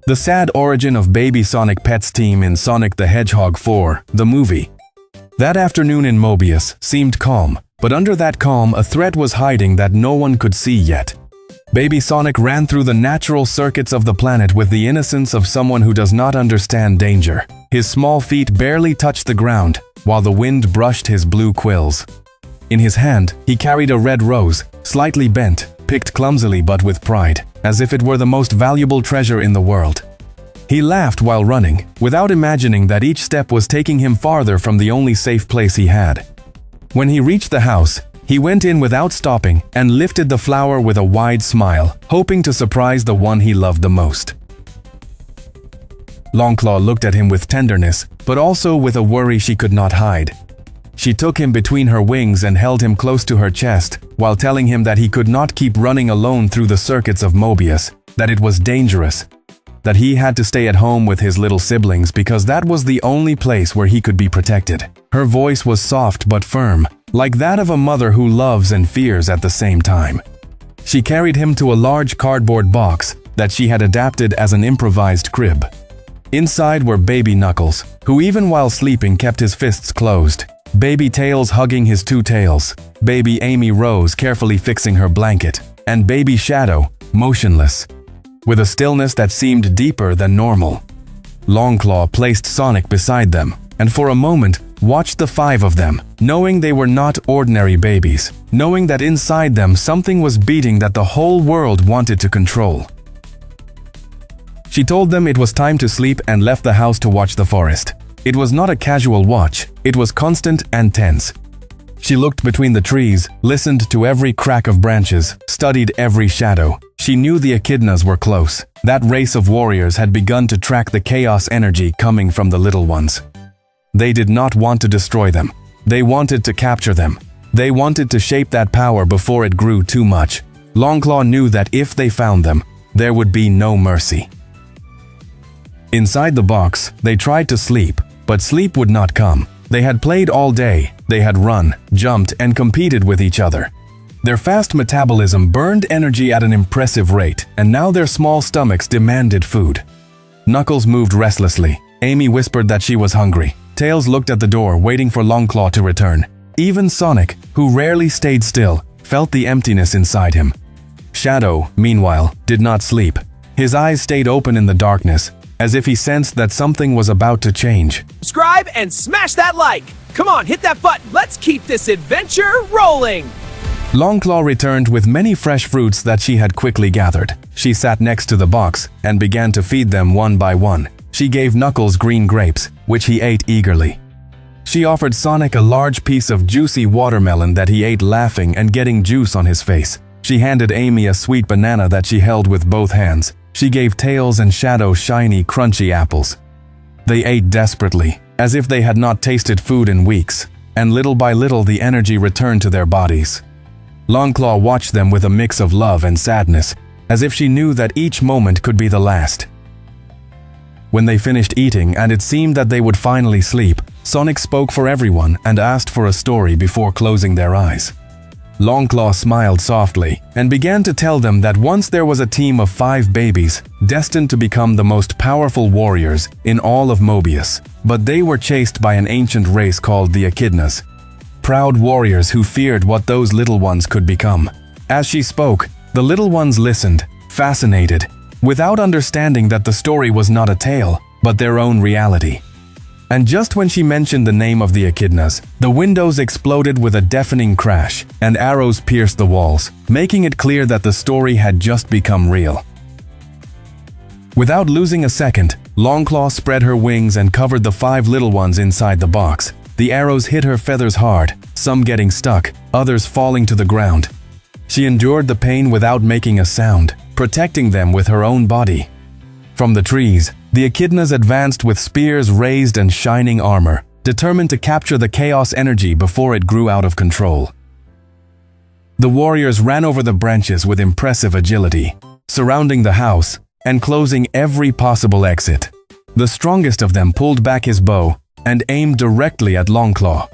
The sad origin of baby Sonic Pet's team in Sonic the Hedgehog 4, the movie. That afternoon in Mobius seemed calm, but under that calm a threat was hiding that no one could see yet. Baby Sonic ran through the natural circuits of the planet with the innocence of someone who does not understand danger. His small feet barely touched the ground, while the wind brushed his blue quills. In his hand, he carried a red rose, slightly bent, picked clumsily but with pride, as if it were the most valuable treasure in the world. He laughed while running, without imagining that each step was taking him farther from the only safe place he had. When he reached the house, he went in without stopping and lifted the flower with a wide smile, hoping to surprise the one he loved the most. Longclaw looked at him with tenderness, but also with a worry she could not hide. She took him between her wings and held him close to her chest, while telling him that he could not keep running alone through the circuits of Mobius, that it was dangerous, that he had to stay at home with his little siblings because that was the only place where he could be protected. Her voice was soft but firm, like that of a mother who loves and fears at the same time. She carried him to a large cardboard box that she had adapted as an improvised crib. Inside were baby Knuckles, who even while sleeping kept his fists closed, baby Tails hugging his two tails, baby Amy Rose carefully fixing her blanket, and baby Shadow, motionless, with a stillness that seemed deeper than normal. Longclaw placed Sonic beside them, and for a moment watched the five of them, knowing they were not ordinary babies, knowing that inside them something was beating that the whole world wanted to control. She told them it was time to sleep and left the house to watch the forest. It was not a casual watch, it was constant and tense. She looked between the trees, listened to every crack of branches, studied every shadow. She knew the echidnas were close. That race of warriors had begun to track the chaos energy coming from the little ones. They did not want to destroy them. They wanted to capture them. They wanted to shape that power before it grew too much. Longclaw knew that if they found them, there would be no mercy. Inside the box, they tried to sleep, but sleep would not come. They had played all day, they had run, jumped, and competed with each other. Their fast metabolism burned energy at an impressive rate, and now their small stomachs demanded food. Knuckles moved restlessly. Amy whispered that she was hungry. Tails looked at the door, waiting for Longclaw to return. Even Sonic, who rarely stayed still, felt the emptiness inside him. Shadow, meanwhile, did not sleep. His eyes stayed open in the darkness, as if he sensed that something was about to change. Subscribe and smash that like! Come on, hit that button! Let's keep this adventure rolling! Longclaw returned with many fresh fruits that she had quickly gathered. She sat next to the box and began to feed them one by one. She gave Knuckles green grapes, which he ate eagerly. She offered Sonic a large piece of juicy watermelon that he ate laughing and getting juice on his face. She handed Amy a sweet banana that she held with both hands. She gave Tails and Shadow shiny, crunchy apples. They ate desperately, as if they had not tasted food in weeks, and little by little the energy returned to their bodies. Longclaw watched them with a mix of love and sadness, as if she knew that each moment could be the last. When they finished eating and it seemed that they would finally sleep, Sonic spoke for everyone and asked for a story before closing their eyes. Longclaw smiled softly and began to tell them that once there was a team of 5 babies destined to become the most powerful warriors in all of Mobius, but they were chased by an ancient race called the Echidnas, proud warriors who feared what those little ones could become. As she spoke, the little ones listened, fascinated, without understanding that the story was not a tale, but their own reality. And just when she mentioned the name of the Echidnas, the windows exploded with a deafening crash, and arrows pierced the walls, making it clear that the story had just become real. Without losing a second, Longclaw spread her wings and covered the 5 little ones inside the box. The arrows hit her feathers hard, some getting stuck, others falling to the ground. She endured the pain without making a sound, protecting them with her own body. From the trees, the Echidnas advanced with spears raised and shining armor, determined to capture the chaos energy before it grew out of control. The warriors ran over the branches with impressive agility, surrounding the house and closing every possible exit. The strongest of them pulled back his bow and aimed directly at Longclaw.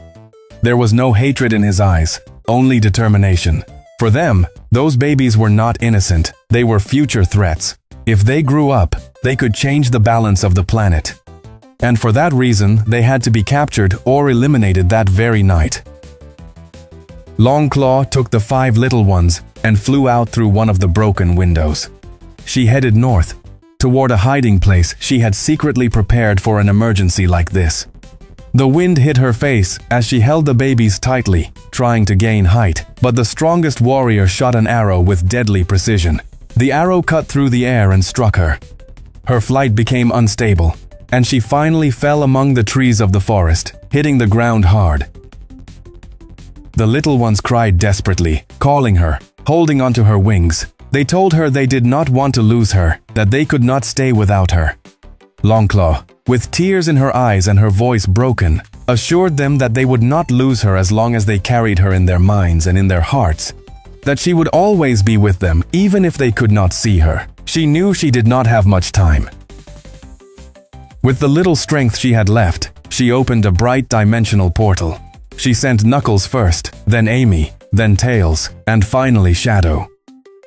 There was no hatred in his eyes, only determination. For them, those babies were not innocent, they were future threats. If they grew up, they could change the balance of the planet. And for that reason, they had to be captured or eliminated that very night. Longclaw took the 5 little ones and flew out through one of the broken windows. She headed north, toward a hiding place she had secretly prepared for an emergency like this. The wind hit her face as she held the babies tightly, trying to gain height, but the strongest warrior shot an arrow with deadly precision. The arrow cut through the air and struck her. Her flight became unstable, and she finally fell among the trees of the forest, hitting the ground hard. The little ones cried desperately, calling her, holding onto her wings. They told her they did not want to lose her, that they could not stay without her. Longclaw, with tears in her eyes and her voice broken, assured them that they would not lose her as long as they carried her in their minds and in their hearts, that she would always be with them even if they could not see her. She knew she did not have much time. With the little strength she had left, she opened a bright dimensional portal. She sent Knuckles first, then Amy, then Tails, and finally Shadow.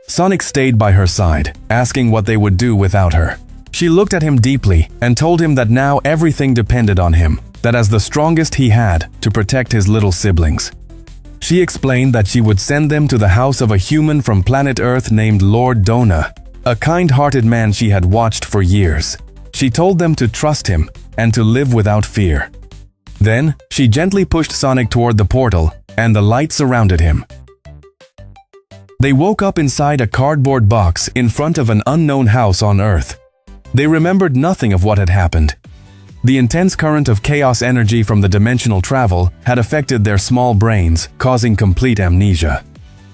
Sonic stayed by her side, asking what they would do without her. She looked at him deeply and told him that now everything depended on him, that as the strongest he had to protect his little siblings. She explained that she would send them to the house of a human from planet Earth named Lord Dona, a kind-hearted man she had watched for years. She told them to trust him and to live without fear. Then, she gently pushed Sonic toward the portal, and the light surrounded him. They woke up inside a cardboard box in front of an unknown house on Earth. They remembered nothing of what had happened. The intense current of chaos energy from the dimensional travel had affected their small brains, causing complete amnesia.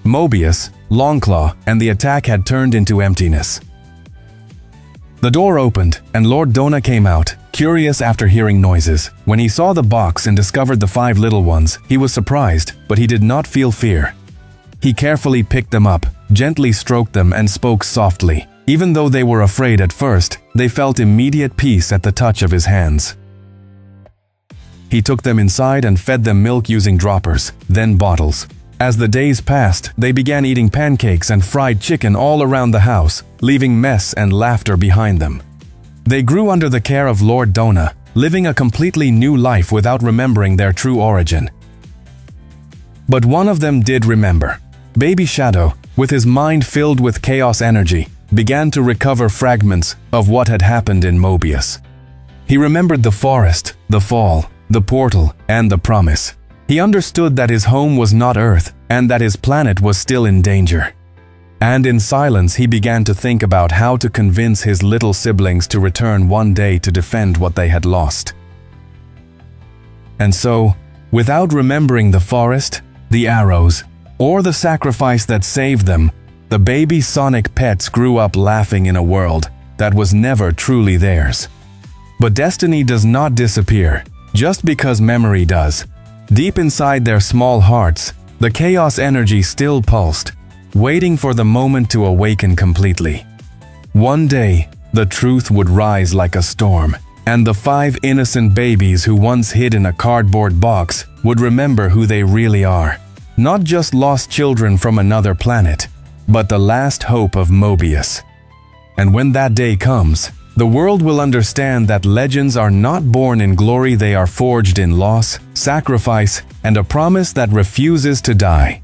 Mobius, Longclaw, and the attack had turned into emptiness. The door opened, and Lord Dona came out, curious after hearing noises. When he saw the box and discovered the 5 little ones, he was surprised, but he did not feel fear. He carefully picked them up, gently stroked them, and spoke softly. Even though they were afraid at first, they felt immediate peace at the touch of his hands. He took them inside and fed them milk using droppers, then bottles. As the days passed, they began eating pancakes and fried chicken all around the house, leaving mess and laughter behind them. They grew under the care of Lord Dona, living a completely new life without remembering their true origin. But one of them did remember. Baby Shadow, with his mind filled with chaos energy, began to recover fragments of what had happened in Mobius. He remembered the forest, the fall, the portal, and the promise. He understood that his home was not Earth and that his planet was still in danger. And in silence, he began to think about how to convince his little siblings to return one day to defend what they had lost. And so, without remembering the forest, the arrows, or the sacrifice that saved them, the baby Sonic pets grew up laughing in a world that was never truly theirs. But destiny does not disappear, just because memory does. Deep inside their small hearts, the chaos energy still pulsed, waiting for the moment to awaken completely. One day, the truth would rise like a storm, and the 5 innocent babies who once hid in a cardboard box would remember who they really are. Not just lost children from another planet, but the last hope of Mobius. And when that day comes, the world will understand that legends are not born in glory, they are forged in loss, sacrifice, and a promise that refuses to die.